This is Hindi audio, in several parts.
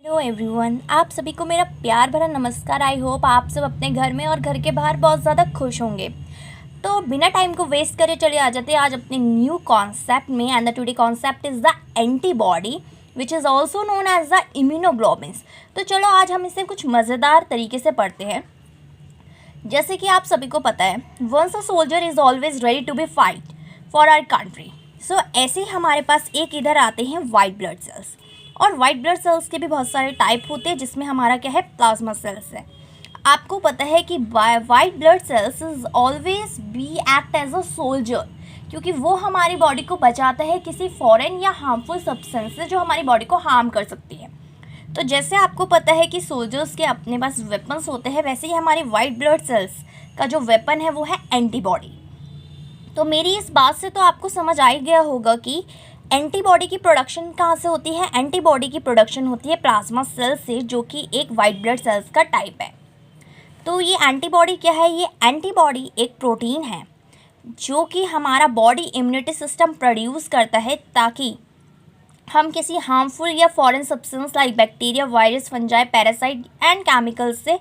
हेलो एवरीवन, आप सभी को मेरा प्यार भरा नमस्कार। आई होप आप सब अपने घर में और घर के बाहर बहुत ज़्यादा खुश होंगे। तो बिना टाइम को वेस्ट करे चलिए आ जाते हैं आज अपने न्यू कॉन्सेप्ट में। And the today concept is the antibody which is also known as the immunoglobins. तो चलो आज हम इसे कुछ मज़ेदार तरीके से पढ़ते हैं। जैसे कि आप सभी को पता है, once a soldier is always ready to be fight for our country. So ऐसे ही हमारे पास एक इधर आते हैं वाइट ब्लड सेल्स। और वाइट ब्लड सेल्स के भी बहुत सारे टाइप होते हैं, जिसमें हमारा क्या है, प्लाज्मा सेल्स है। आपको पता है कि white blood cells is always be act as a soldier, क्योंकि वो हमारी बॉडी को बचाता है किसी फॉरेन या हार्मफुल सब्सटेंस से जो हमारी बॉडी को हार्म कर सकती है। तो जैसे आपको पता है कि सोल्जर्स के अपने पास वेपन्स होते हैं, वैसे ही हमारे वाइट ब्लड सेल्स का जो वेपन है वो है एंटीबॉडी। तो मेरी इस बात से तो आपको समझ आ ही गया होगा कि एंटीबॉडी की प्रोडक्शन कहाँ से होती है। एंटीबॉडी की प्रोडक्शन होती है प्लाज्मा सेल से, जो कि एक वाइट ब्लड सेल्स का टाइप है। तो ये एंटीबॉडी क्या है? ये एंटीबॉडी एक प्रोटीन है जो कि हमारा बॉडी इम्यूनिटी सिस्टम प्रोड्यूस करता है, ताकि हम किसी हार्मफुल या foreign substance like bacteria, virus, fungi, parasite and chemicals से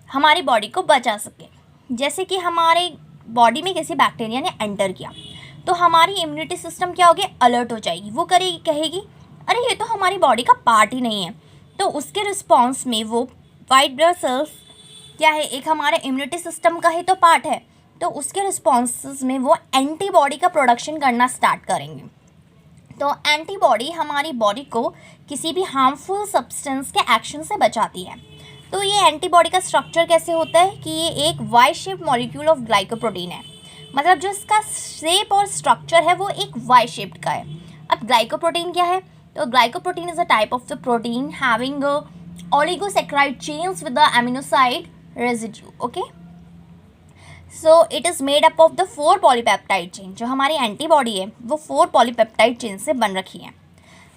हमारी बॉडी को बचा सके। जैसे कि हमारे बॉडी में किसी बैक्टीरिया ने एंटर किया तो हमारी इम्यूनिटी सिस्टम क्या होगी, अलर्ट हो जाएगी। वो करेगी, कहेगी अरे ये तो हमारी बॉडी का पार्ट ही नहीं है। तो उसके रिस्पॉन्स में वो वाइट ब्लड सेल्स क्या है, एक हमारे इम्यूनिटी सिस्टम का ही तो पार्ट है। तो उसके रिस्पॉन्सेस में वो एंटीबॉडी का प्रोडक्शन करना स्टार्ट करेंगे। तो एंटीबॉडी हमारी बॉडी को किसी भी हार्मफुल सब्सटेंस के एक्शन से बचाती है। तो ये एंटीबॉडी का स्ट्रक्चर कैसे होता है कि ये एक Y shape molecule of glycoprotein है। मतलब जो इसका शेप और स्ट्रक्चर है वो एक वाई शेप्ड का है। अब ग्लाइकोप्रोटीन क्या है? तो glycoprotein is a type of the protein having oligosaccharide chains with the amino acid residue. Okay, so it is made up of the 4 polypeptide chain. जो हमारी एंटीबॉडी है वो 4 पॉलीपेप्टाइड चेन से बन रखी है।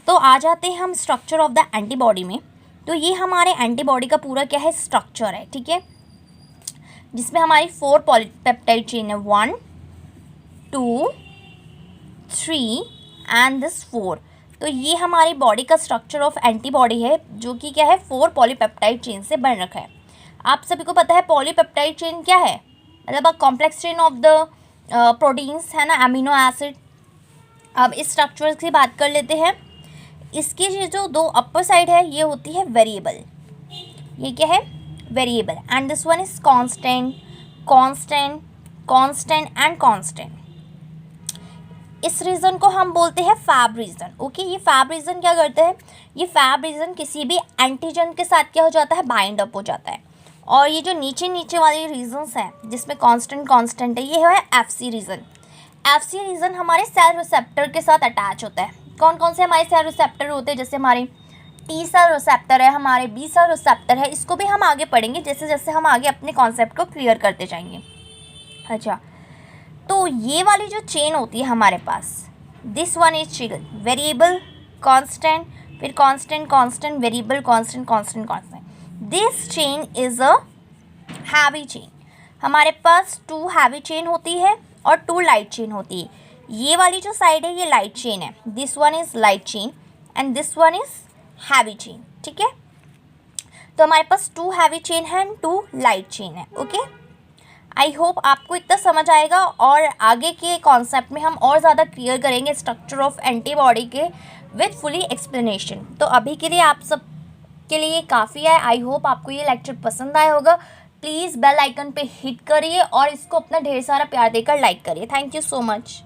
तो आ जाते हैं हम स्ट्रक्चर ऑफ द एंटीबॉडी में। तो ये हमारे एंटीबॉडी का पूरा क्या है, स्ट्रक्चर है, ठीक है, जिसमें हमारी 4 पॉलीपेप्टाइड चेन है, 1 2 3 एंड दिस 4। तो ये हमारी बॉडी का स्ट्रक्चर ऑफ एंटीबॉडी है, जो कि क्या है, 4 पॉलीपेप्टाइड चेन से बन रखा है। आप सभी को पता है पॉलीपेप्टाइड चेन क्या है, मतलब a complex chain of the proteins है ना, अमीनो एसिड। अब इस स्ट्रक्चर की बात कर लेते हैं। इसकी जो 2 अपर साइड है ये होती है वेरिएबल। ये क्या है, variable. And this one is constant, constant, constant and constant. इस रीजन को हम बोलते हैं फैब रीजन। ओके, ये फैब रीजन क्या करते हैं, ये फैब रीजन किसी भी एंटीजन के साथ क्या हो जाता है, बाइंड अप हो जाता है। और ये जो नीचे नीचे वाले रीजन्स हैं जिसमें कांस्टेंट कांस्टेंट है, ये है एफसी रीजन। एफसी रीजन हमारे सेल रिसेप्टर के साथ अटैच होता है। कौन कौन से हमारे सेल रिसेप्टर होते हैं? जैसे हमारे टी सेल रिसेप्टर है, हमारे बी सेल रिसेप्टर है। इसको भी हम आगे पढ़ेंगे जैसे जैसे हम आगे अपने कॉन्सेप्ट को क्लियर करते जाएंगे। अच्छा, तो ये वाली जो चेन होती है हमारे पास, this one is variable, constant, फिर constant, constant, variable, constant, constant, constant. This chain is a heavy chain. हमारे पास 2 हैवी चेन होती है और 2 लाइट चेन होती है। ये वाली जो साइड है ये लाइट चेन है, this one is light chain and this one is heavy chain, ठीक है। तो हमारे पास 2 हैवी चेन है एंड 2 लाइट चेन है। ओके, आई होप आपको इतना समझ आएगा और आगे के कॉन्सेप्ट में हम और ज़्यादा क्लियर करेंगे स्ट्रक्चर ऑफ एंटीबॉडी के विथ फुली एक्सप्लेनेशन। तो अभी के लिए आप सब के लिए काफ़ी है। आई होप आपको ये लेक्चर पसंद आया होगा। प्लीज़ बेल आइकन पे हिट करिए और इसको अपना ढेर सारा प्यार देकर लाइक करिए। Thank you so much.